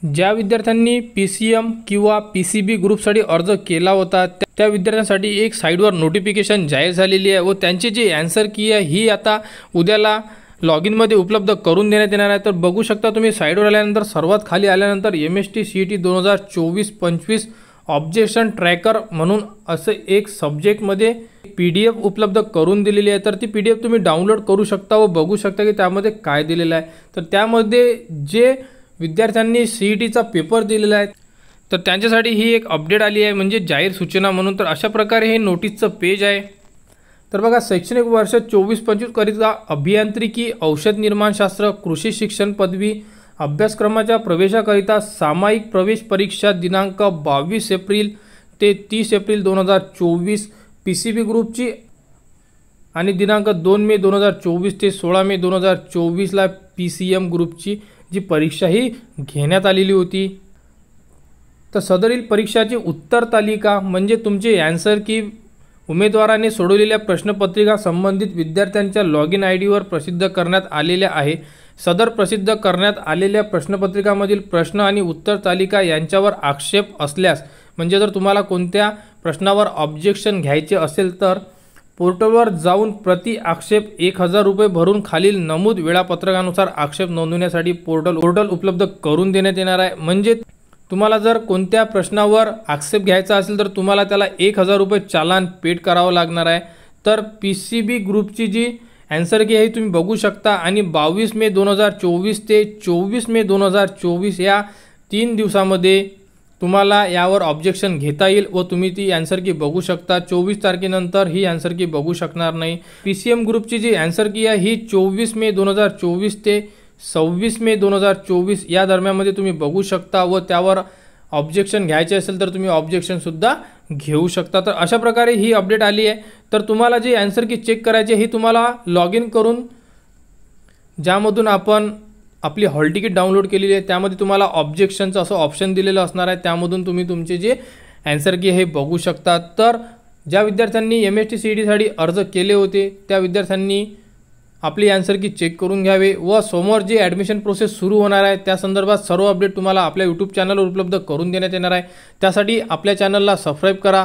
ज्या विद्यार्थ्यांनी PCM किंवा PCB ग्रुपसाठी अर्ज केला होता त्या विद्यार्थ्यांसाठी एक साईडवर नोटिफिकेशन जाहीर झालेली आहे व त्यांची जी आन्सर की आहे ही आता उद्याला लॉग इनमध्ये उपलब्ध करून देण्यात येणार आहे। तर बघू शकता तुम्ही साईडवर आल्यानंतर सर्वात खाली आल्यानंतर MST CET 2024-25 ऑब्जेक्शन ट्रॅकर म्हणून असे एक सब्जेक्टमध्ये PDF उपलब्ध करून दिलेली आहे। तर ती PDF तुम्ही डाउनलोड करू शकता व बघू शकता की त्यामध्ये काय दिलेलं आहे। तर त्यामध्ये जे विद्यार्थ्यांनी CETचा पेपर दिलेला आहे तर त्यांच्यासाठी ही एक अपडेट आली आहे म्हणजे जाहीर सूचना म्हणून। तर अशा प्रकारे हे नोटीसचं पेज आहे। तर बघा शैक्षणिक वर्ष 24-25 करिता अभियांत्रिकी, औषध निर्माणशास्त्र, कृषी शिक्षण पदवी अभ्यासक्रमाच्या प्रवेशाकरिता सामायिक प्रवेश परीक्षा दिनांक 22 एप्रिल ते 30 एप्रिल 2024 PCB ग्रुपची आणि दिनांक 2 मे 2024 ते 16 मे 2024 ला PCM ग्रुपची जी परीक्षा ही घेण्यात आलेली होती। तर सदरील परीक्षाची उत्तर तालिका म्हणजे तुमचे आन्सर की उमेदवाराने सोडवलेल्या प्रश्नपत्रिका संबंधित विद्यार्थ्यांच्या लॉग इन ID वर प्रसिद्ध करण्यात आलेल्या आहे। सदर प्रसिद्ध करण्यात आलेल्या प्रश्नपत्रिकामधील प्रश्न आणि उत्तर तालिका यांच्यावर आक्षेप असल्यास म्हणजे जर तुम्हाला कोणत्या प्रश्नावर ऑब्जेक्शन घ्यायचे असेल तर पोर्टलवर जाऊन प्रति आक्षेप 1000 रुपये भरून खालील नमूद वेळापत्रकानुसार आक्षेप नोंदवण्यासाठी पोर्टल उपलब्ध करून देण्यात येणार आहे। म्हणजे तुम्हाला जर कोणत्या प्रश्नावर आक्षेप घ्यायचा असेल तर तुम्हाला त्याला 1000 रुपये चालान पेड करावं लागणार आहे। तर PCB ग्रुपची जी आन्सर की आहे तुम्ही बघू शकता आणि 22 मे 2024 ते 24 मे 2024 या 3 दिवसामध्ये तुम्हाला यावर ऑब्जेक्शन घेता येईल व तुम्ही ती आन्सर की बघू शकता। 24 तारखेनंतर ही आन्सर की बघू शकणार नाही। PCM ग्रुपची जी आन्सर की आहे ही 24 मे 2024 ते 26 मे 2024 या दरम्यानमध्ये तुम्ही बघू शकता व त्यावर ऑब्जेक्शन घ्यायचे असेल तर तुम्ही ऑब्जेक्शन सुद्धा घेऊ शकता। तर अशा प्रकारे ही अपडेट आली आहे। तर तुम्हाला जी आन्सर की चेक करायची ही तुम्हाला लॉग इन करून ज्यामधून आपण आपली हॉल तिकीट डाउनलोड केलेली आहे त्यामध्ये तुम्हाला ऑब्जेक्शनचं असं ऑप्शन दिलेलं असणार आहे, त्यामधून तुम्ही तुमचे जे आन्सर की हे बघू शकता। तर ज्या विद्यार्थ्यांनी MST CET साठी अर्ज केले होते त्या विद्यार्थ्यांनी आपली आन्सर की चेक करून घ्यावे व समोर जी ॲडमिशन प्रोसेस सुरू होणार आहे त्या संदर्भात सर्व अपडेट तुम्हाला आपल्या YouTube चॅनलवर उपलब्ध करून देण्यात येणार आहे। त्यासाठी आपल्या चॅनलला सबस्क्राइब करा।